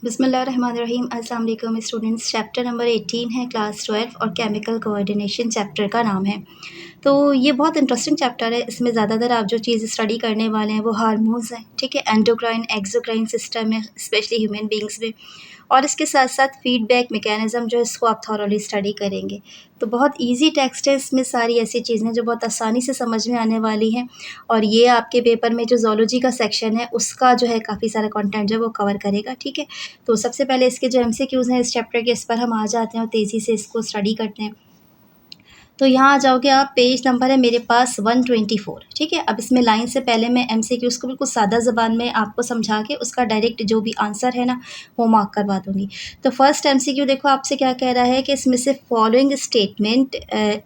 बिस्मिल्लाहिर्रहमानिर्रहीम। अस्सलाम वालेकुम स्टूडेंट्स। चैप्टर नंबर 18 है क्लास 12 और केमिकल कोऑर्डिनेशन चैप्टर का नाम है। तो ये बहुत इंटरेस्टिंग चैप्टर है। इसमें ज़्यादातर आप जो चीज़ स्टडी करने वाले हैं वो हार्मोन्स हैं, ठीक है। एंडोक्राइन एक्सोक्राइन सिस्टम है, स्पेशली ह्यूमन बींग्स में, और इसके साथ साथ फीडबैक मैकेनिज़्म जो है इसको आप थॉरोली स्टडी करेंगे। तो बहुत इजी टेक्स्ट है, इसमें सारी ऐसी चीज़ें जो बहुत आसानी से समझ में आने वाली हैं। और ये आपके पेपर में जो ज़ूलॉजी का सेक्शन है उसका जो है काफ़ी सारा कंटेंट जो है वो कवर करेगा, ठीक है। तो सबसे पहले इसके जो एमसीक्यूज़ हैं इस चैप्टर के, इस पर हम आ जाते हैं और तेज़ी से इसको स्टडी करते हैं। तो यहाँ आ जाओगे आप, पेज नंबर है मेरे पास 124, ठीक है। अब इसमें लाइन से पहले मैं एमसीक्यूज़ को बिल्कुल सादा ज़बान में आपको समझा के उसका डायरेक्ट जो भी आंसर है ना वो मार्क करवा दूँगी। तो फर्स्ट एमसीक्यू देखो आपसे क्या कह रहा है कि इसमें से फॉलोइंग स्टेटमेंट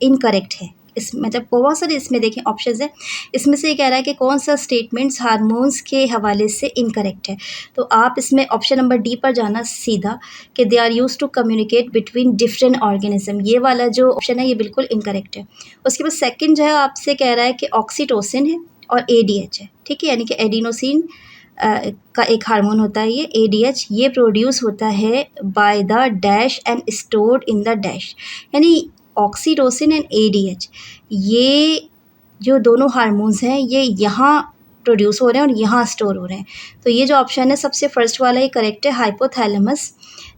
इनकरेक्ट है। इस मतलब बहुत सारे इसमें देखें ऑप्शंस हैं, इसमें से ये कह रहा है कि कौन सा स्टेटमेंट्स हार्मोन्स के हवाले से इनकरेक्ट है। तो आप इसमें ऑप्शन नंबर डी पर जाना सीधा, कि they are use to communicate between different organism. ये वाला जो ऑप्शन है ये बिल्कुल इनकरेक्ट है। उसके बाद सेकंड जो है आपसे कह रहा है कि ऑक्सीटोसिन है और एडीएच है, ठीक है, यानी कि एडिनोसिन का एक हार्मोन होता है ये एडीएच, ये प्रोड्यूस होता है by the dash and stored in the dash. यानी ऑक्सीटोसिन एंड एडीएच, ये जो दोनों हार्मोन्स हैं ये यहाँ प्रोड्यूस हो रहे हैं और यहाँ स्टोर हो रहे हैं। तो ये जो ऑप्शन है सबसे फर्स्ट वाला ये करेक्ट है, हाइपोथैलेमस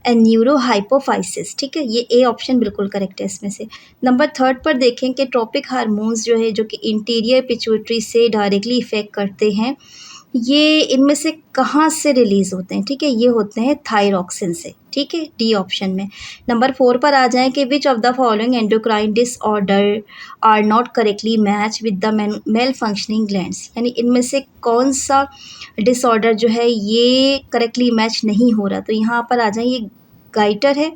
एंड न्यूरो हाइपोफाइसिस, ठीक है। ये ए ऑप्शन बिल्कुल करेक्ट है इसमें से। नंबर थर्ड पर देखें कि ट्रॉपिक हार्मोन्स जो है जो कि इंटीरियर पिट्यूटरी से डायरेक्टली इफेक्ट करते हैं, ये इनमें से कहाँ से रिलीज़ होते हैं, ठीक है। ये होते हैं थायरॉक्सिन से, ठीक है, डी ऑप्शन में। नंबर 4 पर आ जाएँ कि which of the following endocrine disorder are not correctly match with the male functioning glands, यानी इनमें से कौन सा डिसऑर्डर जो है ये करेक्टली मैच नहीं हो रहा। तो यहाँ पर आ जाए, ये गाइटर है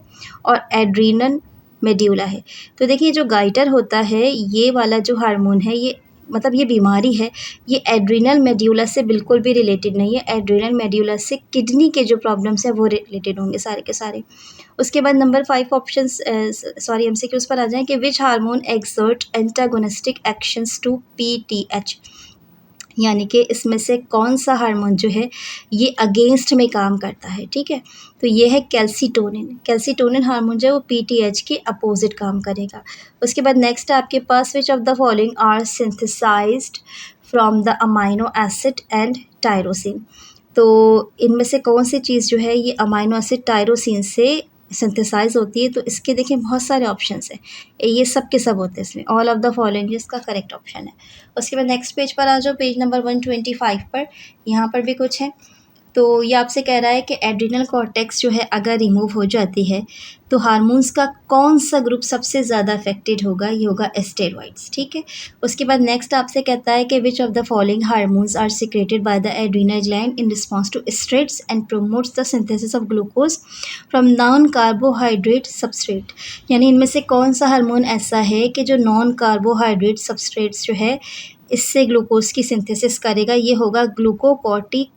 और एड्रीनल मेड्यूला है। तो देखिए जो गाइटर होता है ये वाला जो हार्मोन है ये मतलब ये बीमारी है, ये एड्रीनल मेड्यूला से बिल्कुल भी रिलेटेड नहीं है। एड्रीनल मेड्यूला से किडनी के जो प्रॉब्लम्स हैं वो रिलेटेड होंगे सारे के सारे। उसके बाद नंबर 5 ऑप्शंस एमसीक्यूज़ पर आ जाएँ कि which hormone exert antagonistic actions to PTH, यानी कि इसमें से कौन सा हार्मोन जो है ये अगेंस्ट में काम करता है, ठीक है। तो ये है कैल्सीटोनिन। कैल्सीटोनिन हार्मोन जो है वो पीटीएच के अपोजिट काम करेगा। उसके बाद नेक्स्ट आपके पास which of the following are synthesized from the amino acid and tyrosine. तो इनमें से कौन सी चीज़ जो है ये अमाइनो एसिड टायरोसिन से सिंथेसाइज होती है। तो इसके देखें बहुत सारे ऑप्शंस हैं, ये सब के सब होते हैं इसमें। ऑल ऑफ द फॉलोइंग इसका करेक्ट ऑप्शन है। उसके बाद नेक्स्ट पेज पर आ जाओ, पेज नंबर 125 पर, यहाँ पर भी कुछ है। तो ये आपसे कह रहा है कि एड्रिनल कॉर्टेक्स जो है अगर रिमूव हो जाती है तो हार्मोन्स का कौन सा ग्रुप सबसे ज़्यादा अफेक्टेड होगा, ये होगा स्टेरॉइड्स, ठीक है। उसके बाद नेक्स्ट आपसे कहता है कि which of the following hormones are secreted by the adrenal gland in response to stress and promotes the synthesis of glucose from non carbohydrate substrate, यानी इनमें से कौन सा हार्मोन ऐसा है कि जो नॉन कार्बोहाइड्रेट सबस्ट्रेट्स जो है इससे ग्लूकोज की सिंथेसिस करेगा, ये होगा ग्लूकोकॉर्टिक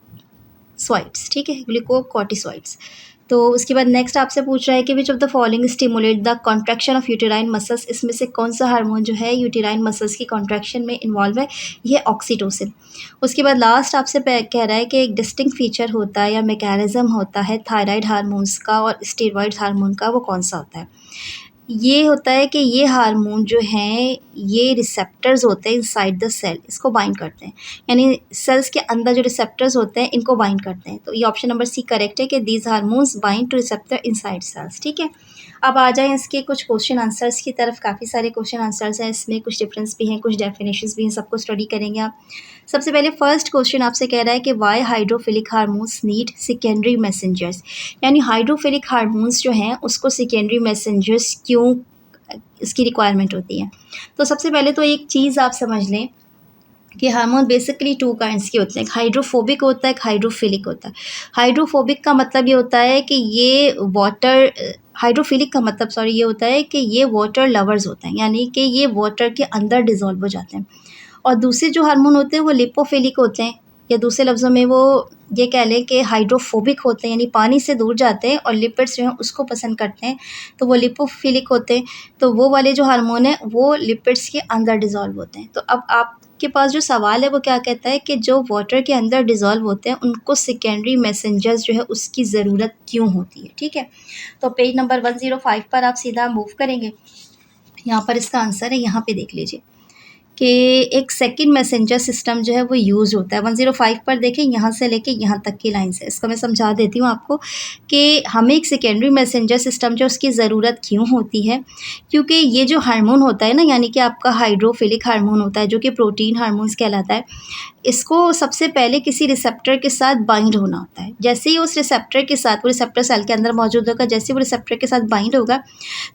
स्वाइट्स, ठीक है, ग्लूकोकॉर्टिसॉइड्स। तो उसके बाद नेक्स्ट आपसे पूछ रहा है कि which of the following stimulate the contraction of uterine muscles, इसमें से कौन सा हार्मोन जो है यूटेराइन मसल्स की कॉन्ट्रैक्शन में इन्वॉल्व है, ये ऑक्सीटोसिन। उसके बाद लास्ट आपसे कह रहा है कि एक डिस्टिंक्ट फीचर होता है या मैकेनिज्म होता है थायराइड हार्मोन्स का और स्टेरॉइड हार्मोन का, वो कौन सा होता है। ये होता है कि ये हार्मोन जो हैं ये रिसेप्टर्स होते हैं इनसाइड द सेल, इसको बाइंड करते हैं, यानी सेल्स के अंदर जो रिसेप्टर्स होते हैं इनको बाइंड करते हैं। तो ये ऑप्शन नंबर सी करेक्ट है कि these hormones bind to receptor inside cells, ठीक है। अब आ जाएं इसके कुछ क्वेश्चन आंसर्स की तरफ। काफ़ी सारे क्वेश्चन आंसर्स हैं इसमें, कुछ डिफरेंस भी हैं, कुछ डेफिनेशंस भी हैं, सबको स्टडी करेंगे आप। सबसे पहले फर्स्ट क्वेश्चन आपसे कह रहा है कि why hydrophilic hormones need secondary messengers, यानी हाइड्रोफिलिक हार्मोन्स जो हैं उसको सेकेंडरी मैसेंजर्स क्यों इसकी रिक्वायरमेंट होती है। तो सबसे पहले तो एक चीज़ आप समझ लें कि हार्मोन बेसिकली 2 काइंड्स के होते हैं, एक हाइड्रोफोबिक होता है, एक हाइड्रोफिलिक होता है। हाइड्रोफोबिक का मतलब ये होता है कि ये वाटर हाइड्रोफिलिक का मतलब ये होता है कि ये वाटर लवर्स होते हैं, यानी कि ये वाटर के अंदर डिज़ोल्व हो जाते हैं। और दूसरे जो हार्मोन होते हैं वो लिपोफिलिक होते हैं, या दूसरे लफ्ज़ों में वो ये कह लें कि हाइड्रोफोबिक होते हैं, यानी पानी से दूर जाते हैं और लिपिड्स जो हैं उसको पसंद करते हैं, तो वो लिपोफिलिक होते हैं। तो वो वाले जो हार्मोन हैं वो लिपिड्स के अंदर डिज़ोल्व होते हैं। तो अब आप आपके पास जो सवाल है वो क्या कहता है कि जो वाटर के अंदर डिज़ोल्व होते हैं उनको सेकेंडरी मैसेंजर्स जो है उसकी ज़रूरत क्यों होती है, ठीक है। तो पेज नंबर 105 पर आप सीधा मूव करेंगे। यहाँ पर इसका आंसर है, यहाँ पे देख लीजिए कि एक सेकंड मैसेंजर सिस्टम जो है वो यूज़ होता है। 105 पर देखें, यहाँ से लेके यहाँ तक की लाइन्स है। इसको मैं समझा देती हूँ आपको कि हमें एक सेकेंडरी मैसेंजर सिस्टम जो उसकी ज़रूरत क्यों होती है, क्योंकि ये जो हार्मोन होता है ना, यानी कि आपका हाइड्रोफिलिक हार्मोन होता है जो कि प्रोटीन हार्मोन्स कहलाता है, इसको सबसे पहले किसी रिसेप्टर के साथ बाइंड होना होता है। जैसे ही उस रिसेप्टर के साथ, वो रिसेप्टर सेल के अंदर मौजूद होगा, जैसे ही वो रिसेप्टर के साथ बाइंड होगा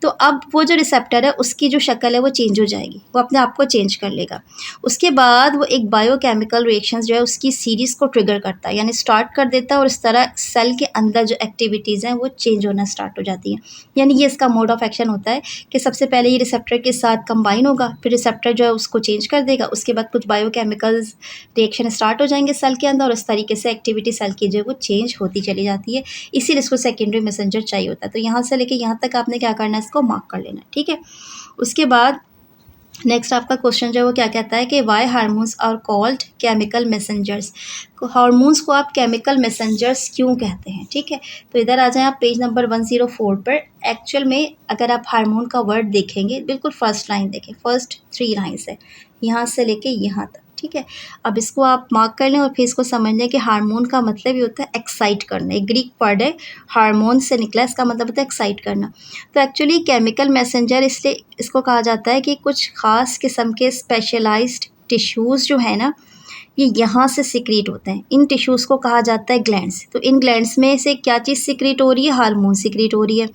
तो अब वो जो रिसेप्टर है उसकी जो शक्ल है वो चेंज हो जाएगी, वो अपने आप को चेंज कर लेगा। उसके बाद वो एक बायोकेमिकल रिएक्शंस जो है उसकी सीरीज़ को ट्रिगर करता है, यानी स्टार्ट कर देता है, और इस तरह सेल के अंदर जो एक्टिविटीज़ हैं वो चेंज होना स्टार्ट हो जाती हैं। यानी ये इसका मोड ऑफ एक्शन होता है कि सबसे पहले ये रिसेप्टर के साथ कंबाइन होगा, फिर रिसेप्टर जो है उसको चेंज कर देगा, उसके बाद कुछ बायोकेमिकल्स रिएक्शन स्टार्ट हो जाएंगे सेल के अंदर, और इस तरीके से एक्टिविटी सेल की जो है वो चेंज होती चली जाती है। इसीलिए इसको सेकेंडरी मैसेंजर चाहिए होता है। तो यहाँ से लेके यहाँ तक आपने क्या करना है, इसको मार्क कर लेना है, ठीक है। उसके बाद नेक्स्ट आपका क्वेश्चन जो है वो क्या कहता है कि why hormones are called chemical messengers. Hormones को आप केमिकल मैसेंजर्स क्यों कहते हैं, ठीक है। तो इधर आ जाएं आप पेज नंबर 104 पर। एक्चुअल में अगर आप हार्मोन का वर्ड देखेंगे, बिल्कुल फर्स्ट लाइन देखें, फर्स्ट 3 लाइन्स है, यहाँ से लेके यहाँ तक, ठीक है। अब इसको आप मार्क कर लें और फिर इसको समझ लें कि हार्मोन का मतलब ये होता है एक्साइट करना। एक ग्रीक वर्ड है, हार्मोन से निकला, इसका मतलब होता है एक्साइट करना। तो एक्चुअली केमिकल मैसेंजर इसलिए इसको कहा जाता है कि कुछ ख़ास किस्म के स्पेशलाइज्ड टिश्यूज़ जो है ना, ये यहाँ से सिक्रीट होते हैं। इन टिश्यूज़ को कहा जाता है ग्लैंड्स। तो इन ग्लैंड्स में से क्या चीज़ सिक्रीट हो रही है, हार्मोन सिक्रीट हो रही है,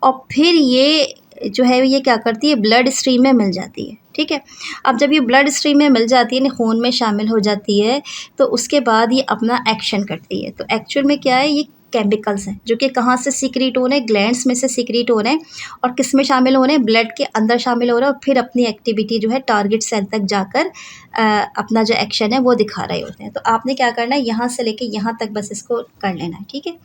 और फिर ये जो है ये क्या करती है, ब्लड स्ट्रीम में मिल जाती है, ठीक है। अब जब ये ब्लड स्ट्रीम में मिल जाती है, खून में शामिल हो जाती है, तो उसके बाद ये अपना एक्शन करती है। तो एक्चुअल में क्या है, ये केमिकल्स हैं जो कि कहाँ से सीक्रेट हो रहे हैं, ग्लैंड्स में से सीक्रेट हो रहे हैं, और किस में शामिल हो रहे हैं, ब्लड के अंदर शामिल हो रहे हैं, और फिर अपनी एक्टिविटी जो है टारगेट सेल तक जाकर अपना जो एक्शन है वो दिखा रहे होते हैं। तो आपने क्या करना है, यहाँ से लेके यहाँ तक बस इसको कर लेना है, ठीक है।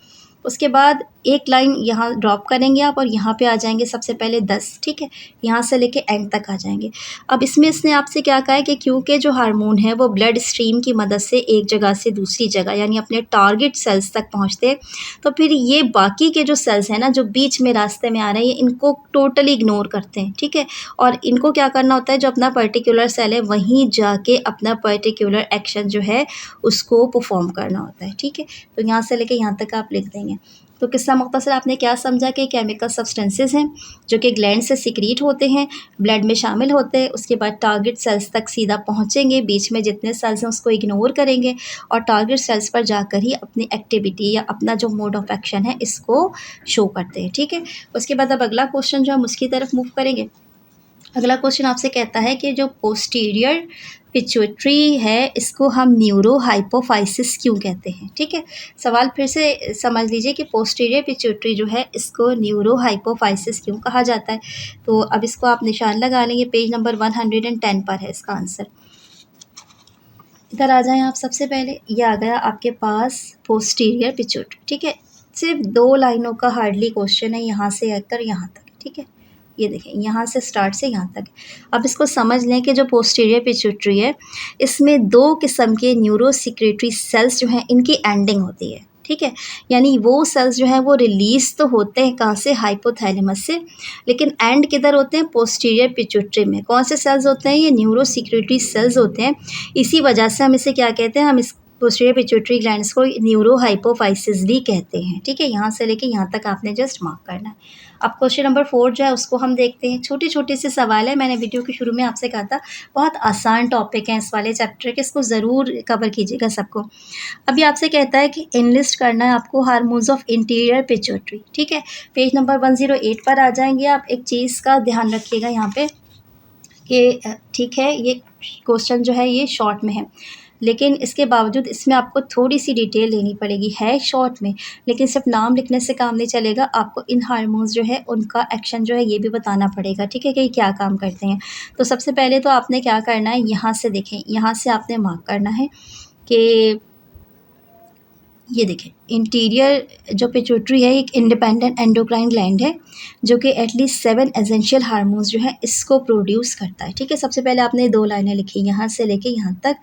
उसके बाद एक लाइन यहाँ ड्रॉप करेंगे आप, और यहाँ पे आ जाएंगे सबसे पहले 10, ठीक है। यहाँ से लेके एंड तक आ जाएंगे। अब इसमें इसने आपसे क्या कहा है कि क्योंकि जो हार्मोन है वो ब्लड स्ट्रीम की मदद से एक जगह से दूसरी जगह, यानी अपने टारगेट सेल्स तक पहुँचते हैं, तो फिर ये बाकी के जो सेल्स हैं ना, जो बीच में रास्ते में आ रहे हैं, इनको टोटली इग्नोर करते हैं, ठीक है। और इनको क्या करना होता है, जो अपना पर्टिकुलर सेल है वहीं जाके अपना पर्टिकुलर एक्शन जो है उसको परफॉर्म करना होता है, ठीक है। तो यहाँ से लेके यहाँ तक आप लिख देंगे। तो किस्सा मुख्तसर आपने क्या समझा कि केमिकल सब्सटेंसेस हैं जो कि ग्लैंड से सिक्रीट होते हैं, ब्लड में शामिल होते हैं, उसके बाद टारगेट सेल्स तक सीधा पहुंचेंगे, बीच में जितने सेल्स हैं उसको इग्नोर करेंगे, और टारगेट सेल्स पर जाकर ही अपनी एक्टिविटी या अपना जो मोड ऑफ एक्शन है इसको शो करते हैं, ठीक है। उसके बाद अब अगला क्वेश्चन जो हम उसकी तरफ मूव करेंगे। अगला क्वेश्चन आपसे कहता है कि जो पोस्टीरियर पिट्यूटरी है इसको हम न्यूरो हाइपोफाइसिस क्यों कहते हैं, ठीक है। सवाल फिर से समझ लीजिए कि पोस्टीरियर पिट्यूटरी जो है इसको न्यूरो हाइपोफाइसिस क्यों कहा जाता है। तो अब इसको आप निशान लगा लेंगे, पेज नंबर 110 पर है इसका आंसर। इधर आ जाएं आप, सबसे पहले ये आ गया आपके पास पोस्टीरियर पिट्यूटरी, ठीक है। सिर्फ 2 लाइनों का हार्डली क्वेश्चन है, यहाँ से आकर यहाँ तक, ठीक है। ये देखें, यहाँ से स्टार्ट से यहाँ तक। अब इसको समझ लें कि जो पोस्टीरियर पिट्यूटरी है इसमें 2 किस्म के न्यूरो सिक्रेटरी सेल्स जो हैं इनकी एंडिंग होती है, ठीक है। यानी वो सेल्स जो हैं वो रिलीज़ तो होते हैं कहाँ से, हाइपोथैलेमस से, लेकिन एंड किधर होते हैं, पोस्टीरियर पिट्यूटरी में। कौन से सेल्स होते हैं, ये न्यूरो सिक्रेटरी सेल्स होते हैं। इसी वजह से हम इसे क्या कहते हैं, हम इस पोस्टीरियर पिट्यूटरी ग्लैंड्स को न्यूरो हाइपोफाइसिस भी कहते हैं, ठीक है। यहाँ से लेके यहाँ तक आपने जस्ट मार्क करना है। अब क्वेश्चन नंबर 4 जो है उसको हम देखते हैं। छोटे छोटे से सवाल है, मैंने वीडियो के शुरू में आपसे कहा था बहुत आसान टॉपिक है इस वाले चैप्टर के, इसको ज़रूर कवर कीजिएगा सबको। अभी आपसे कहता है कि इनलिस्ट करना है आपको हार्मोन्स ऑफ इंटीरियर पिट्यूटरी, ठीक है। पेज नंबर 108 पर आ जाएंगे आप। एक चीज़ का ध्यान रखिएगा यहाँ पे कि ठीक है, ये क्वेश्चन जो है ये शॉर्ट में है, लेकिन इसके बावजूद इसमें आपको थोड़ी सी डिटेल लेनी पड़ेगी। है शॉर्ट में, लेकिन सिर्फ नाम लिखने से काम नहीं चलेगा, आपको इन हार्मोन्स जो है उनका एक्शन जो है ये भी बताना पड़ेगा, ठीक है, कि क्या काम करते हैं। तो सबसे पहले तो आपने क्या करना है, यहाँ से देखें, यहाँ से आपने मार्क करना है कि ये देखें, इंटीरियर जो पिट्यूटरी है एक इंडिपेंडेंट एंडोक्राइन ग्लैंड है जो कि एटलीस्ट 7 एसेंशियल हार्मोन्स जो है इसको प्रोड्यूस करता है। ठीक है, सबसे पहले आपने 2 लाइनें लिखी यहाँ से लेके यहाँ तक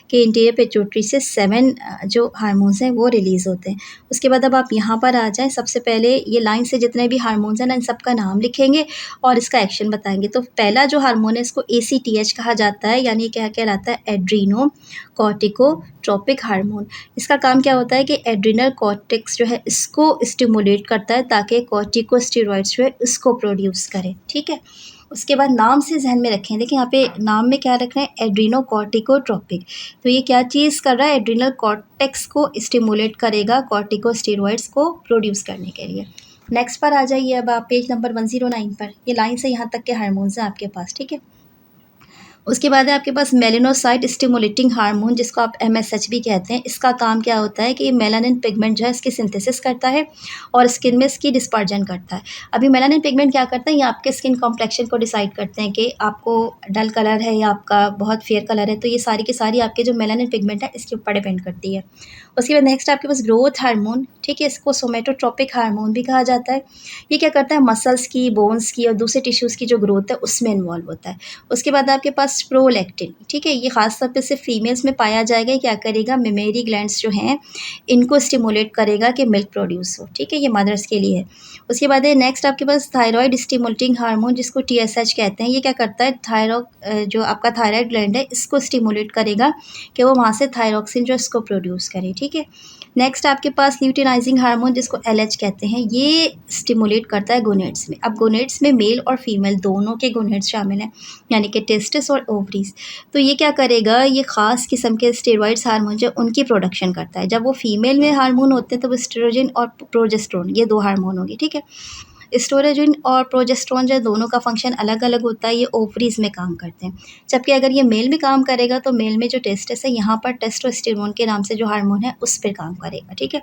कि इंटीरियर पिट्यूटरी से 7 जो हार्मोन्स हैं वो रिलीज़ होते हैं। उसके बाद अब आप यहाँ पर आ जाएँ, सबसे पहले ये लाइन से जितने भी हार्मोन्स हैं ना इन सब का नाम लिखेंगे और इसका एक्शन बताएंगे। तो पहला जो हार्मोन है इसको ACTH कहा जाता है, यानी क्या कहलाता है, एड्रीनो कॉर्टिकोट्रोपिक हार्मोन। इसका काम क्या होता है कि एड्रिनल कॉर्टेक्स जो है इसको स्टिमुलेट करता है ताकि कॉर्टिकोस्टेरॉइड्स जो है इसको प्रोड्यूस करे। ठीक है, उसके बाद नाम से जहन में रखें, देखिए यहाँ पे नाम में क्या रख रहे हैं, एड्रीनो कॉर्टिकोट्रोपिक। तो ये क्या चीज़ कर रहा है, एड्रिनल कॉर्टेक्स को स्टिमुलेट करेगा कॉर्टिकोस्टेरॉइड्स को प्रोड्यूस करने के लिए। नेक्स्ट पर आ जाइए, अब आप पेज नंबर 109 पर, ये लाइन से यहाँ तक के हार्मोन्स हैं आपके पास। ठीक है, उसके बाद है आपके पास मेलेनोसाइट स्टिमुलेटिंग हार्मोन, जिसको आप MSH भी कहते हैं। इसका काम क्या होता है कि ये मेलानिन पिगमेंट जो है इसकी सिंथेसिस करता है और स्किन में इसकी डिस्पर्जन करता है। अभी मेलानिन पिगमेंट क्या करता है, ये आपके स्किन कॉम्प्लेक्शन को डिसाइड करते हैं कि आपको डल कलर है या आपका बहुत फेयर कलर है। तो ये सारी की सारी आपके जो मेलानिन पिगमेंट है इसके ऊपर डिपेंड करती है। उसके बाद नेक्स्ट आपके पास ग्रोथ हार्मोन। ठीक है, इसको सोमेटोट्रोपिक हार्मोन भी कहा जाता है। ये क्या करता है, मसल्स की, बोन्स की और दूसरे टिश्यूज़ की जो ग्रोथ है उसमें इन्वॉल्व होता है। उसके बाद आपके पास प्रोलैक्टिन। ठीक है, ये खास तौर पे सिर्फ फीमेल्स में पाया जाएगा। क्या करेगा, मेमेरी ग्लैंड्स जो हैं इनको स्टिमुलेट करेगा कि मिल्क प्रोड्यूस हो। ठीक है, ये मदर्स के लिए है। उसके बाद है नेक्स्ट आपके पास थायराइड स्टिमुलेटिंग हार्मोन, जिसको TSH कहते हैं। ये क्या करता है, थायरॉइड जो आपका थायराइड ग्लैंड है इसको स्टिमुलेट करेगा कि वो वहाँ से थायरॉक्सिन जो इसको प्रोड्यूस करे। ठीक है, नेक्स्ट आपके पास ल्यूटिनाइजिंग हार्मोन, जिसको LH कहते हैं, ये स्टिमुलेट करता है गोनेड्स में। अब गोनेड्स में मेल और फीमेल दोनों के गोनेड्स शामिल हैं, यानी कि टेस्टिस और ओवरीज। तो ये क्या करेगा, ये ख़ास किस्म के स्टेरॉइड्स हार्मोन जो उनकी प्रोडक्शन करता है। जब वो फीमेल में हार्मोन होते हैं तो वो एस्ट्रोजन और प्रोजेस्टेरोन, ये 2 हार्मोन होंगे। ठीक है, एस्ट्रोजन और प्रोजेस्टेरोन जो दोनों का फंक्शन अलग अलग होता है, ये ओवरीज में काम करते हैं। जबकि अगर ये मेल में काम करेगा तो मेल में जो टेस्टिस है यहाँ पर टेस्टोस्टेरोन के नाम से जो हार्मोन है उस पर काम करेगा। ठीक है,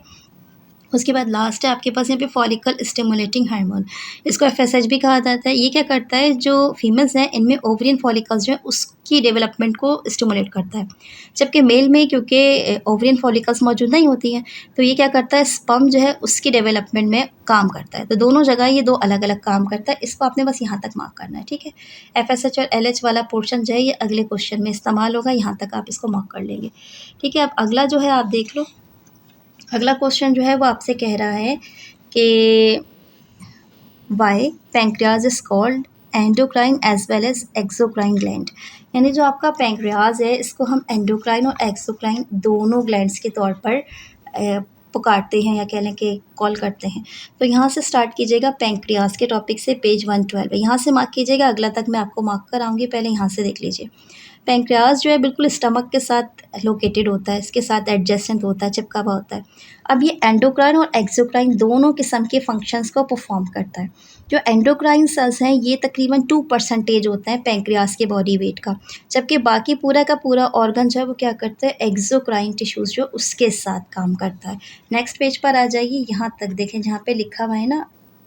उसके बाद लास्ट है आपके पास यहाँ पे फॉलिकल स्टिमुलेटिंग हार्मोन, इसको FSH भी कहा जाता है। ये क्या करता है, जो फीमेल्स हैं इनमें ओवरियन फॉलिकल्स जो है उसकी डेवलपमेंट को स्टिमुलेट करता है। जबकि मेल में क्योंकि ओवरियन फॉलिकल्स मौजूद नहीं होती हैं तो ये क्या करता है, स्पर्म जो है उसकी डेवलपमेंट में काम करता है। तो दोनों जगह ये 2 अलग अलग काम करता है। इसको आपने बस यहाँ तक मार्क करना है। ठीक है, FSH और LH वाला पोर्शन जो है ये अगले क्वेश्चन में इस्तेमाल होगा, यहाँ तक आप इसको मार्क कर लेंगे। ठीक है, अब अगला जो है आप देख लो। अगला क्वेश्चन जो है वो आपसे कह रहा है कि why pancreas is called endocrine as well as exocrine gland, यानी जो आपका पैंक्रियाज है इसको हम एंडोक्राइन और एक्सोक्राइन दोनों ग्लैंड्स के तौर पर पुकारते हैं या कह लें कि कॉल करते हैं। तो यहाँ से स्टार्ट कीजिएगा पैंक्रियाज के टॉपिक से, पेज 112 है, यहाँ से मार्क कीजिएगा, अगला तक मैं आपको मार्क कराऊंगी, पहले यहाँ से देख लीजिए। पैंक्रियाज जो है बिल्कुल स्टमक के साथ लोकेटेड होता है, इसके साथ एडजेसेंट होता है, चिपका हुआ होता है। अब ये एंडोक्राइन और एक्सोक्राइन दोनों किस्म के फंक्शंस को परफॉर्म करता है। जो एंडोक्राइन सेल्स हैं ये तकरीबन 2% होता है पैंक्रियाज के बॉडी वेट का, जबकि बाकी पूरा का पूरा ऑर्गन जो है वो क्या करता है, एक्सोक्राइन टिश्यूज़ जो उसके साथ काम करता है। नेक्स्ट पेज पर आ जाइए, यहाँ तक देखें जहाँ पे लिखा हुआ है ना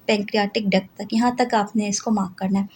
पैंक्रियाटिक डक्ट तक, यहाँ तक आपने इसको मार्क करना है।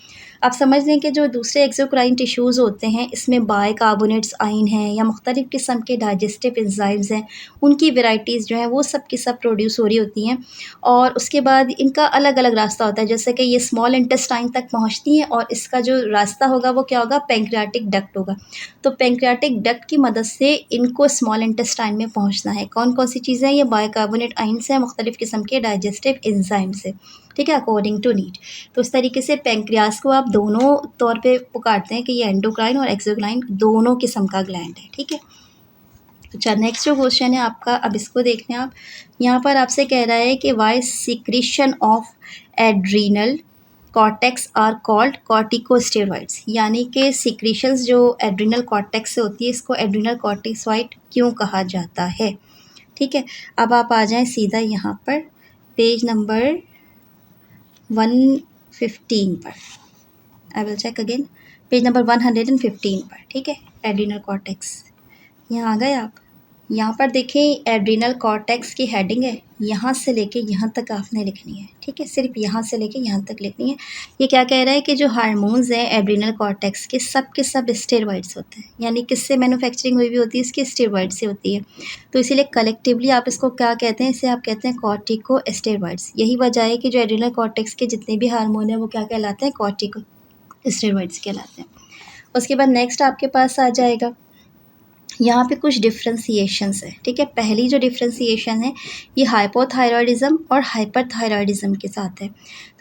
आप समझ लें कि जो दूसरे एक्सोक्राइन टिश्यूज़ होते हैं इसमें बाइकार्बोनेट्स आयन हैं या मुख्तलिफ़ किस्म के डाइजेस्टिव एंजाइम्स हैं, उनकी वेराइटीज़ जो हैं वो सब की सब प्रोड्यूस हो रही होती हैं। और उसके बाद इनका अलग अलग रास्ता होता है, जैसे कि ये स्मॉल इंटेस्टाइन तक पहुँचती हैं और इसका जो रास्ता होगा वो क्या होगा, पैंक्रियाटिक डक्ट होगा। तो पैंक्रियाटिक डक्ट की मदद से इनको स्मॉल इंटेस्टाइन में पहुँचना है। कौन कौन सी चीज़ें हैं, ये बाइकार्बोनेट आयन्स हैं, मुख्तलिफ़ किस्म के डाइजेस्टिव एंजाइम्स है। ठीक है, अकॉर्डिंग टू नीड। तो इस तरीके से पैंक्रियाज को आप दोनों तौर पे पुकारते हैं कि ये एंडोक्राइन और एक्सोक्राइन दोनों किस्म का ग्लैंड है। ठीक है, अच्छा नेक्स्ट जो क्वेश्चन है आपका, अब इसको देख लें आप। यहाँ पर आपसे कह रहा है कि why secretion of adrenal cortex are called corticosteroids, यानी कि सिक्रीशंस जो एड्रीनल कॉर्टेक्स से होती है इसको एड्रीनल कॉर्टिसॉइड क्यों कहा जाता है। ठीक है, अब आप आ जाएं सीधा यहाँ पर पेज नंबर 115 पर, I will check again, page number 115 पर। ठीक है, एड्रीनल कॉर्टेक्स, यहाँ आ गए आप। यहाँ पर देखें एड्रिनल कॉर्टेक्स की हेडिंग है, यहाँ से लेके यहाँ तक आपने लिखनी है, ठीक है, सिर्फ यहाँ से लेके यहाँ तक लिखनी है। ये क्या कह रहा है कि जो हार्मोन्स हैं एड्रिनल कॉर्टेक्स के सब स्टेरॉइड्स होते हैं, यानी किससे मैन्युफैक्चरिंग हुई होती है, इसकी स्टेरॉइड से होती है। तो इसीलिए कलेक्टिवली आप इसको क्या कहते हैं, इसे आप कहते हैं कॉर्टिको स्टेरॉइड्स। यही वजह है कि जो एड्रिनल कॉर्टेक्स के जितने भी हार्मोन हैं वो क्या कहलाते हैं, कॉर्टिको स्टेरॉइड्स कहलाते हैं। उसके बाद नेक्स्ट आपके पास आ जाएगा, यहाँ पे कुछ डिफ्रेंसिएशंस है, ठीक है। पहली जो डिफ्रेंसिएशन है ये हाइपोथायरॉयडिज्म और हाइपरथायरॉयडिज्म के साथ है।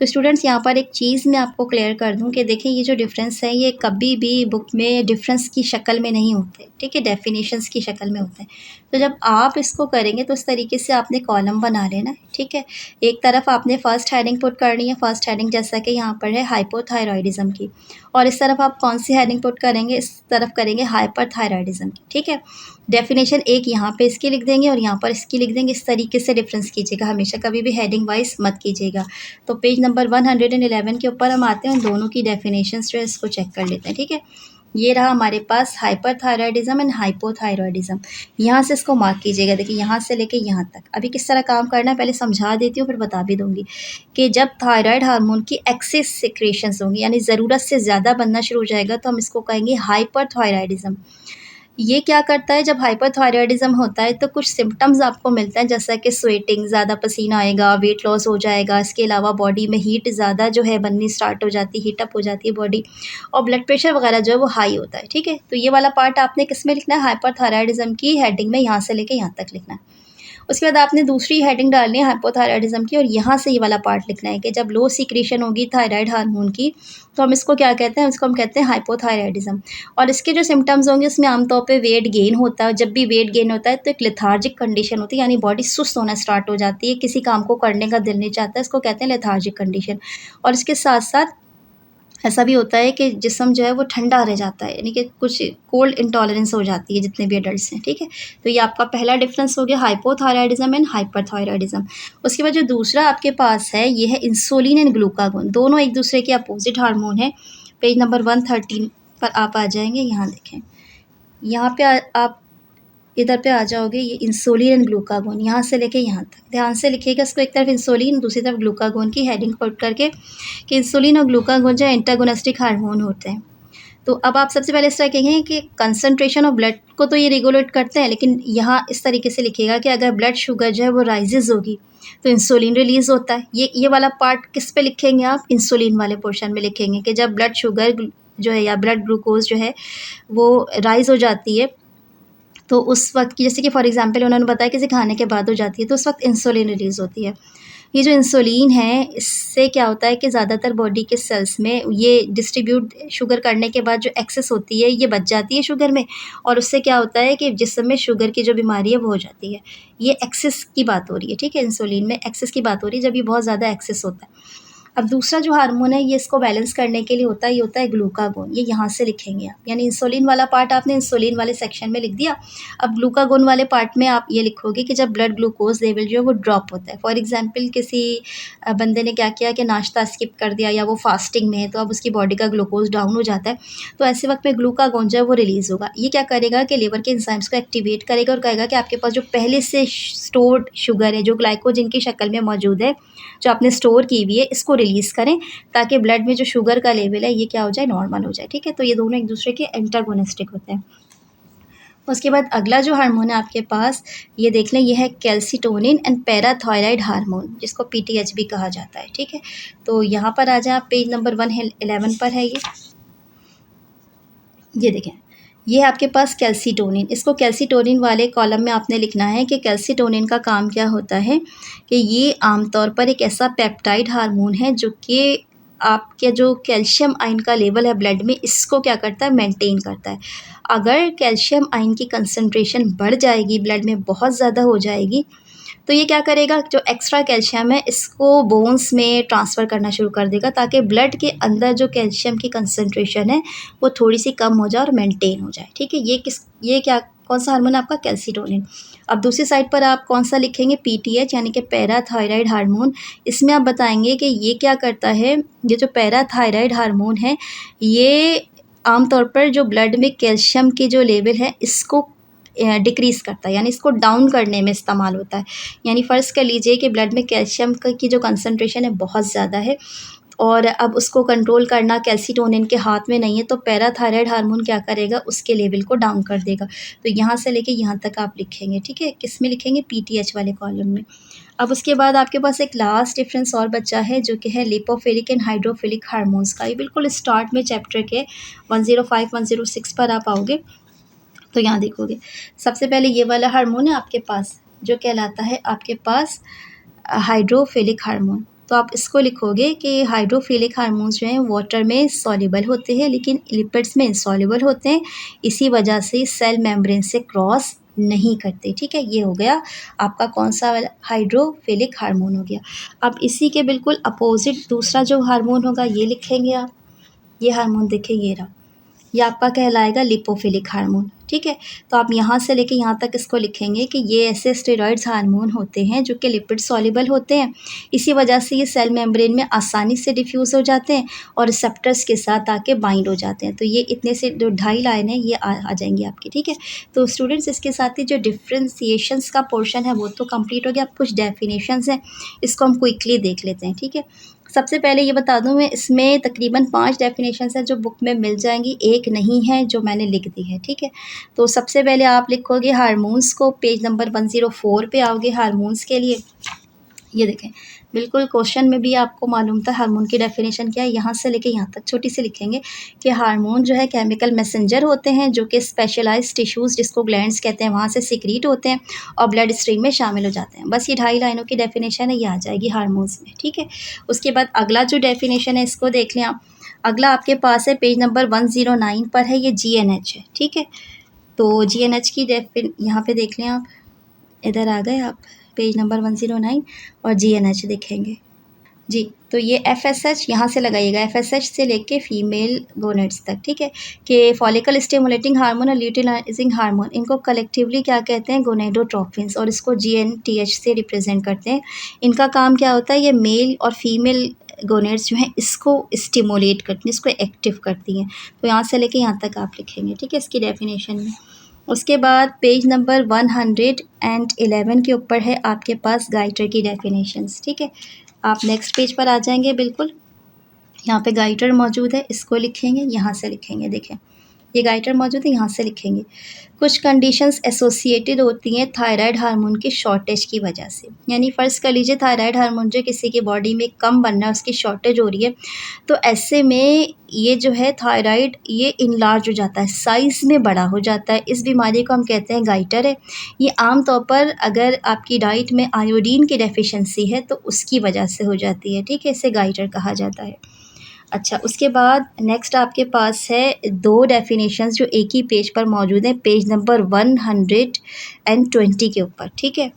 तो स्टूडेंट्स यहाँ पर एक चीज़ मैं आपको क्लियर कर दूँ कि देखें ये जो डिफरेंस है ये कभी भी बुक में डिफरेंस की शक्ल में नहीं होते, ठीक है, डेफिनेशंस की शक्ल में होते हैं। तो जब आप इसको करेंगे तो इस तरीके से आपने कॉलम बना लेना है, ठीक है। एक तरफ आपने फर्स्ट हेडिंग पुट करनी है, फर्स्ट हेडिंग जैसा कि यहाँ पर है हाइपोथायरॉयडिज्म की, और इस तरफ आप कौन सी हेडिंग पुट करेंगे, इस तरफ करेंगे हाइपरथायरॉयडिज्म की, ठीक है। डेफिनेशन एक यहाँ पे इसकी लिख देंगे और यहाँ पर इसकी लिख देंगे। इस तरीके से डिफरेंस कीजिएगा, हमेशा कभी भी हेडिंग वाइज मत कीजिएगा। तो पेज नंबर 111 के ऊपर हम आते हैं, उन दोनों की डेफिनेशंस जो है इसको चेक कर लेते हैं, ठीक है। ये रहा हमारे पास हाइपरथायरॉयडिज्म एंड हाइपोथायरॉयडिज्म। यहाँ से इसको मार्क कीजिएगा, देखिए यहाँ से लेके यहाँ तक। अभी किस तरह काम करना है पहले समझा देती हूँ, फिर बता भी दूँगी कि जब थायराइड हार्मोन की एक्सेस सिक्रेशंस होंगी, यानी ज़रूरत से ज़्यादा बनना शुरू हो जाएगा, तो हम इसको कहेंगे हाइपरथायरॉयडिज्म। ये क्या करता है, जब हाइपरथायरॉयडिज्म होता है तो कुछ सिम्पटम्स आपको मिलते हैं, जैसा कि स्वेटिंग, ज़्यादा पसीना आएगा, वेट लॉस हो जाएगा। इसके अलावा बॉडी में हीट ज़्यादा जो है बननी स्टार्ट हो जाती है, हीटअप हो जाती है बॉडी, और ब्लड प्रेशर वगैरह जो है वो हाई होता है, ठीक है। तो ये वाला पार्ट आपने किस में लिखना है, हाइपरथायरॉयडिज्म की हेडिंग में यहाँ से लेके यहाँ तक लिखना है। उसके बाद आपने दूसरी हेडिंग डालनी है हाइपोथायरॉयडिज्म की, और यहाँ से ये वाला पार्ट लिखना है कि जब लो सीक्रेशन होगी थायराइड हार्मोन की, तो हम इसको क्या कहते हैं, इसको हम कहते हैं हाइपोथायरॉयडिज्म। और इसके जो सिम्टम्स होंगे उसमें आमतौर पे वेट गेन होता है। जब भी वेट गेन होता है तो एक लेथार्जिक कंडीशन होती है, यानी बॉडी सुस्त होना स्टार्ट हो जाती है, किसी काम को करने का दिल नहीं चाहता, इसको कहते हैं लेथार्जिक कंडीशन। और इसके साथ साथ ऐसा भी होता है कि जिस्म जो है वो ठंडा रह जाता है, यानी कि कुछ कोल्ड इंटॉलरेंस हो जाती है जितने भी एडल्ट्स हैं, ठीक है। तो ये आपका पहला डिफरेंस हो गया हाइपोथायरॉयडिज्म एंड हाइपरथायरॉयडिज्म। उसके बाद जो दूसरा आपके पास है ये है इंसुलिन एंड ग्लूकागोन, दोनों एक दूसरे के अपोजिट हार्मोन है। पेज नंबर 113 पर आप आ जाएंगे, यहाँ देखें, यहाँ पे आप इधर पे आ जाओगे, ये इंसुलिन एंड ग्लूकागोन, यहाँ से लेके यहाँ तक ध्यान से लिखिएगा इसको, एक तरफ इंसुलिन दूसरी तरफ ग्लूकागोन की हेडिंग पुट करके, कि इंसुलिन और ग्लूकागोन जो एंटागोनिस्टिक हार्मोन होते हैं। तो अब आप सबसे पहले इस तरह कहेंगे कि कंसंट्रेशन ऑफ ब्लड को तो ये रेगुलेट करते हैं, लेकिन यहाँ इस तरीके से लिखिएगा कि अगर ब्लड शुगर जो है वो राइजेज होगी तो इंसुलिन रिलीज़ होता है। ये वाला पार्ट किस पे लिखेंगे आप, इंसुलिन वाले पोर्शन में लिखेंगे कि जब ब्लड शुगर जो है या ब्लड ग्लूकोज जो है वो राइज़ हो जाती है, तो उस वक्त की, जैसे कि फॉर एग्जांपल उन्होंने बताया किसी खाने के बाद हो जाती है, तो उस वक्त इंसुलिन रिलीज़ होती है। ये जो इंसुलिन है इससे क्या होता है कि ज़्यादातर बॉडी के सेल्स में ये डिस्ट्रीब्यूट शुगर करने के बाद जो एक्सेस होती है ये बच जाती है शुगर में, और उससे क्या होता है कि जिस्म में शुगर की जो बीमारी है वो हो जाती है। ये एक्सेस की बात हो रही है, ठीक है, इंसुलिन में एक्सेस की बात हो रही है, जब ये बहुत ज़्यादा एक्सेस होता है। अब दूसरा जो हार्मोन है ये इसको बैलेंस करने के लिए होता है, ये होता है ग्लूकागोन। ये यहाँ से लिखेंगे आप, यानी इंसुलिन वाला पार्ट आपने इंसुलिन वाले सेक्शन में लिख दिया। अब ग्लूकागोन वाले पार्ट में आप ये लिखोगे कि जब ब्लड ग्लूकोज लेवल जो है वो ड्रॉप होता है। फॉर एग्जांपल किसी बंदे ने क्या किया कि नाश्ता स्किप कर दिया या वो फास्टिंग में है, तो अब उसकी बॉडी का ग्लूकोज डाउन हो जाता है, तो ऐसे वक्त में ग्लूकागोन जो है वो रिलीज़ होगा। ये क्या करेगा कि लिवर के एंजाइम्स को एक्टिवेट करेगा और कहेगा कि आपके पास जो पहले से स्टोर्ड शुगर है, जो ग्लाइकोजन की शक्ल में मौजूद है, जो आपने स्टोर की हुई है, इसको रिलीज़ करें, ताकि ब्लड में जो शुगर का लेवल है ये क्या हो जाए, नॉर्मल हो जाए, ठीक है। तो ये दोनों एक दूसरे के एंटागोनिस्टिक होते हैं। उसके बाद अगला जो हार्मोन है आपके पास, ये देख लें, ये है कैल्सिटोनिन एंड पैराथायराइड हार्मोन, जिसको पीटीएच भी कहा जाता है, ठीक है। तो यहाँ पर आ जाए आप, पेज नंबर 111 पर है ये देखें, ये है आपके पास कैल्सिटोनिन। इसको कैल्सिटोनिन वाले कॉलम में आपने लिखना है कि कैल्सिटोनिन का काम क्या होता है, कि ये आमतौर पर एक ऐसा पेप्टाइड हार्मोन है जो कि आपके जो कैल्शियम आयन का लेवल है ब्लड में, इसको क्या करता है, मेंटेन करता है। अगर कैल्शियम आयन की कंसंट्रेशन बढ़ जाएगी, ब्लड में बहुत ज़्यादा हो जाएगी, तो ये क्या करेगा, जो एक्स्ट्रा कैल्शियम है इसको बोन्स में ट्रांसफ़र करना शुरू कर देगा, ताकि ब्लड के अंदर जो कैल्शियम की कंसंट्रेशन है वो थोड़ी सी कम हो जाए और मेंटेन हो जाए, ठीक है। ये क्या, कौन सा हार्मोन है आपका, कैल्सिटोनिन। अब दूसरी साइड पर आप कौन सा लिखेंगे, पीटीएच, यानी कि पैराथायराइड हार्मोन। इसमें आप बताएंगे कि ये क्या करता है, ये जो पैराथायराइड हार्मोन है ये आमतौर पर जो ब्लड में कैल्शियम की जो लेवल है इसको डिक्रीज़ करता है, यानी इसको डाउन करने में इस्तेमाल होता है। यानी फ़र्ज़ कर लीजिए कि ब्लड में कैल्शियम की जो कंसंट्रेशन है बहुत ज़्यादा है और अब उसको कंट्रोल करना कैल्सीटोनिन के हाथ में नहीं है, तो पैराथायरॉयड हार्मोन क्या करेगा, उसके लेवल को डाउन कर देगा। तो यहाँ से लेके यहाँ तक आप लिखेंगे, ठीक है? किस में लिखेंगे? पीटीएच वाले कॉलम में। अब उसके बाद आपके पास एक लास्ट डिफरेंस और बचा है जो कि है लिपोफिलिक एंड हाइड्रोफिलिक हार्मोन्स का। ये बिल्कुल स्टार्ट में चैप्टर के 105 106 पर आप आओगे तो यहाँ देखोगे। सबसे पहले ये वाला हार्मोन है आपके पास जो कहलाता है आपके पास हाइड्रोफिलिक हार्मोन। तो आप इसको लिखोगे कि हाइड्रोफिलिक हार्मोन्स जो हैं वाटर में सॉल्युबल होते हैं लेकिन लिपिड्स में इनसॉल्युबल होते हैं, इसी वजह से सेल मेम्ब्रेन से क्रॉस नहीं करते, ठीक है? ये हो गया आपका कौन सा वाला हाइड्रोफिलिक हार्मोन हो गया। अब इसी के बिल्कुल अपोजिट दूसरा जो हार्मोन होगा ये लिखेंगे आप। ये हार्मोन देखिए ये रहा, ये आपका कहलाएगा लिपोफिलिक हार्मोन, ठीक है? तो आप यहाँ से लेके यहाँ तक इसको लिखेंगे कि ये ऐसे स्टेरॉइड्स हार्मोन होते हैं जो कि लिपिड सॉल्युबल होते हैं, इसी वजह से ये सेल मेम्ब्रेन में आसानी से डिफ्यूज़ हो जाते हैं और रिसेप्टर्स के साथ आके बाइंड हो जाते हैं। तो ये इतने से जो 2.5 लाइन है ये आ जाएंगी आपकी, ठीक है? तो स्टूडेंट्स इसके साथ ही जो डिफ्रेंसिएशंस का पोर्शन है वो तो कंप्लीट हो गया। अब कुछ डेफिनेशंस हैं, इसको हम क्विकली देख लेते हैं, ठीक है? सबसे पहले ये बता दूँ मैं, इसमें तकरीबन 5 डेफिनेशंस हैं जो बुक में मिल जाएंगी, एक नहीं है जो मैंने लिख दी है, ठीक है? तो सबसे पहले आप लिखोगे हार्मोन्स को, पेज नंबर 104 पे आओगे हार्मोन्स के लिए। ये देखें, बिल्कुल क्वेश्चन में भी आपको मालूम था हार्मोन की डेफिनेशन क्या है। यहाँ से लेके यहाँ तक छोटी सी लिखेंगे कि हार्मोन जो है केमिकल मैसेंजर होते हैं जो कि स्पेशलाइज्ड टिश्यूज़ जिसको ग्लैंड्स कहते हैं वहाँ से सिक्रीट होते हैं और ब्लड स्ट्रीम में शामिल हो जाते हैं। बस ये 2.5 लाइनों की डेफिनेशन है, ये आ जाएगी हार्मोन्स में, ठीक है? उसके बाद अगला जो डेफिनेशन है इसको देख लें आप। अगला आपके पास है पेज नंबर 109 पर है, ये GNH है, ठीक है? तो GNH की यहाँ पे देख लें आप, इधर आ गए आप पेज नंबर 109 और GNH देखेंगे जी। तो ये FSH यहाँ से लगाइएगा, FSH से लेके फीमेल गोनेट्स तक, ठीक है? कि फॉलिकल स्टिमुलेटिंग हार्मोन और ल्यूटिनाइजिंग हार्मोन इनको कलेक्टिवली क्या कहते हैं, गोनेडोट्रोपिन्स, और इसको GNTH से रिप्रेजेंट करते हैं। इनका काम क्या होता है, ये मेल और फीमेल गोनेट्स जो हैं इसको स्टिमुलेट करती हैं, इसको एक्टिव करती हैं। तो यहाँ से लेके यहाँ तक आप लिखेंगे, ठीक है, इसकी डेफिनेशन में। उसके बाद पेज नंबर 111 के ऊपर है आपके पास गाइटर की डेफिनेशंस, ठीक है? आप नेक्स्ट पेज पर आ जाएंगे, बिल्कुल यहाँ पे गाइटर मौजूद है, इसको लिखेंगे, यहाँ से लिखेंगे। देखें ये गाइटर मौजूद है, यहाँ से लिखेंगे। कुछ कंडीशंस एसोसिएटेड होती हैं थायराइड हार्मोन की शॉर्टेज की वजह से, यानी फ़र्ज़ कर लीजिए थायराइड हार्मोन जो किसी की बॉडी में कम बन रहा है, उसकी शॉर्टेज हो रही है, तो ऐसे में ये जो है थायराइड ये इनलार्ज हो जाता है, साइज़ में बड़ा हो जाता है। इस बीमारी को हम कहते हैं गाइटर है। ये आम तौर पर अगर आपकी डाइट में आयोडीन की डेफिशिएंसी है तो उसकी वजह से हो जाती है, ठीक है? इसे गाइटर कहा जाता है। अच्छा, उसके बाद नेक्स्ट आपके पास है 2 डेफिनेशंस जो एक ही पेज पर मौजूद हैं, पेज नंबर 120 के ऊपर, ठीक है?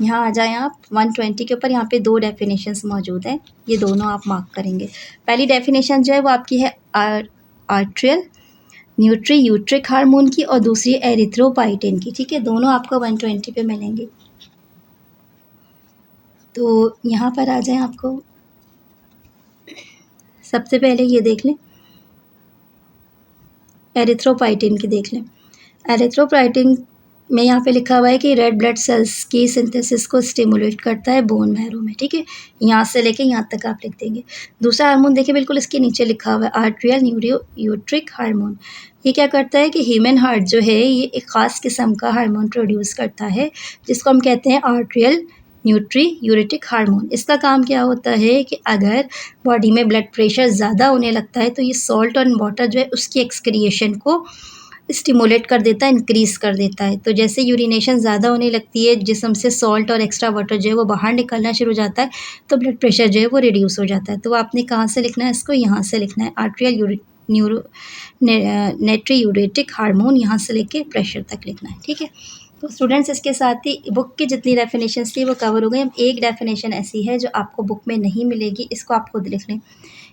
यहाँ आ जाएँ आप 120 के ऊपर, यहाँ पे 2 डेफिनेशंस मौजूद हैं, ये दोनों आप मार्क करेंगे। पहली डेफिनेशन जो है वो आपकी है आर्ट्रियल न्यूट्रियूट्रिक हार्मोन की और दूसरी एरिथ्रोपाइटिन की, ठीक है? दोनों आपको 120 पे मिलेंगे। तो यहाँ पर आ जाएँ आपको, सबसे पहले ये देख लें, एरिथ्रोपाइटिन की देख लें। एरिथ्रोपाइटिन में यहाँ पे लिखा हुआ है कि रेड ब्लड सेल्स की सिंथेसिस को स्टिमुलेट करता है बोन मैरो में, ठीक है? यहाँ से लेके यहाँ तक आप लिख देंगे। दूसरा हार्मोन देखिए बिल्कुल इसके नीचे लिखा हुआ है, आर्ट्रियल न्यूरोयूट्रिक हार्मोन। ये क्या करता है कि ह्यूमन हार्ट जो है ये एक ख़ास किस्म का हार्मोन प्रोड्यूस करता है जिसको हम कहते हैं आर्ट्रियल न्यूट्रियूरेटिक हार्मोन। इसका काम क्या होता है कि अगर बॉडी में ब्लड प्रेशर ज़्यादा होने लगता है तो ये सॉल्ट और वाटर जो है उसकी एक्सक्रिएशन को स्टिमुलेट कर देता है, इंक्रीज़ कर देता है। तो जैसे यूरिनेशन ज़्यादा होने लगती है, जिस्म से सॉल्ट और एक्स्ट्रा वाटर जो है वो बाहर निकलना शुरू हो जाता है, तो ब्लड प्रेशर जो है वो रिड्यूस हो जाता है। तो आपने कहाँ से लिखना है इसको, यहाँ से लिखना है, आर्ट्रियल नेट्रियूरेटिक हार्मोन, यहाँ से लेके प्रेशर तक लिखना है, ठीक है? तो स्टूडेंट्स इसके साथ ही बुक की जितनी डेफिनेशंस थी वो कवर हो गई। अब एक डेफिनेशन ऐसी है जो आपको बुक में नहीं मिलेगी, इसको आप खुद लिख लें।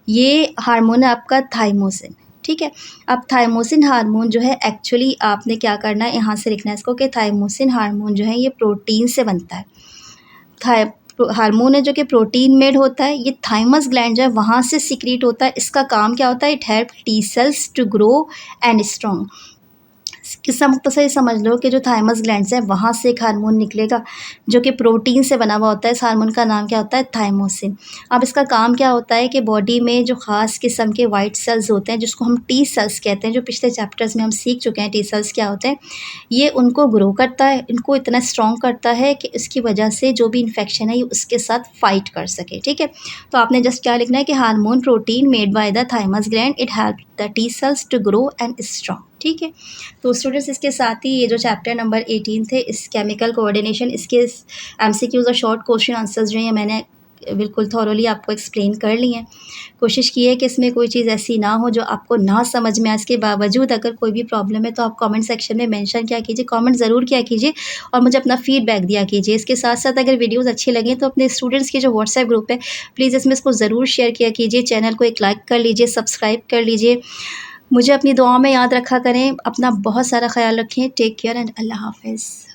ये हार्मोन है आपका थाइमोसिन, ठीक है? अब थाइमोसिन हार्मोन जो है एक्चुअली आपने क्या करना है, यहाँ से लिखना है इसको कि थाइमोसिन हार्मोन जो है ये प्रोटीन से बनता है। हार्मोन है जो कि प्रोटीन मेड होता है, ये थाइमस ग्लैंड जो है वहाँ से सिक्रीट होता है। इसका काम क्या होता है, it help T cells to grow and strong. किस्सा मुख्तसर ये समझ लो कि जो थाइमस ग्लैंड्स हैं वहाँ से एक हार्मोन निकलेगा जो कि प्रोटीन से बना हुआ होता है। इस हार्मोन का नाम क्या होता है? थाइमोसिन। अब इसका काम क्या होता है कि बॉडी में जो ख़ास किस्म के वाइट सेल्स होते हैं जिसको हम टी सेल्स कहते हैं, जो पिछले चैप्टर्स में हम सीख चुके हैं टी सेल्स क्या होते हैं, ये उनको ग्रो करता है, इनको इतना स्ट्रॉन्ग करता है कि इसकी वजह से जो भी इन्फेक्शन है ये उसके साथ फाइट कर सके। ठीक है, तो आपने जस्ट क्या लिखना है कि hormone protein made by the thymus gland, it help the T cells to grow and strong. ठीक है, तो स्टूडेंट्स इसके साथ ही ये जो चैप्टर नंबर 18 थे इस केमिकल कोऑर्डिनेशन, इसके एमसीक्यूज और शॉर्ट क्वेश्चन आंसर्स जो हैं मैंने बिल्कुल थॉरोली आपको एक्सप्लेन कर ली हैं। कोशिश की है कि इसमें कोई चीज़ ऐसी ना हो जो आपको ना समझ में आए। इसके बावजूद अगर कोई भी प्रॉब्लम है तो आप कमेंट सेक्शन में मेंशन किया कीजिए, कमेंट ज़रूर किया कीजिए और मुझे अपना फीडबैक दिया कीजिए। इसके साथ-साथ अगर वीडियोज़ अच्छी लगें तो अपने स्टूडेंट्स के जो व्हाट्सएप ग्रुप है प्लीज़ इसमें इसको ज़रूर शेयर किया कीजिए। चैनल को एक लाइक कर लीजिए, सब्सक्राइब कर लीजिए। मुझे अपनी दुआओं में याद रखा करें। अपना बहुत सारा ख़्याल रखें। टेक केयर एंड अल्लाह हाफ़िज़।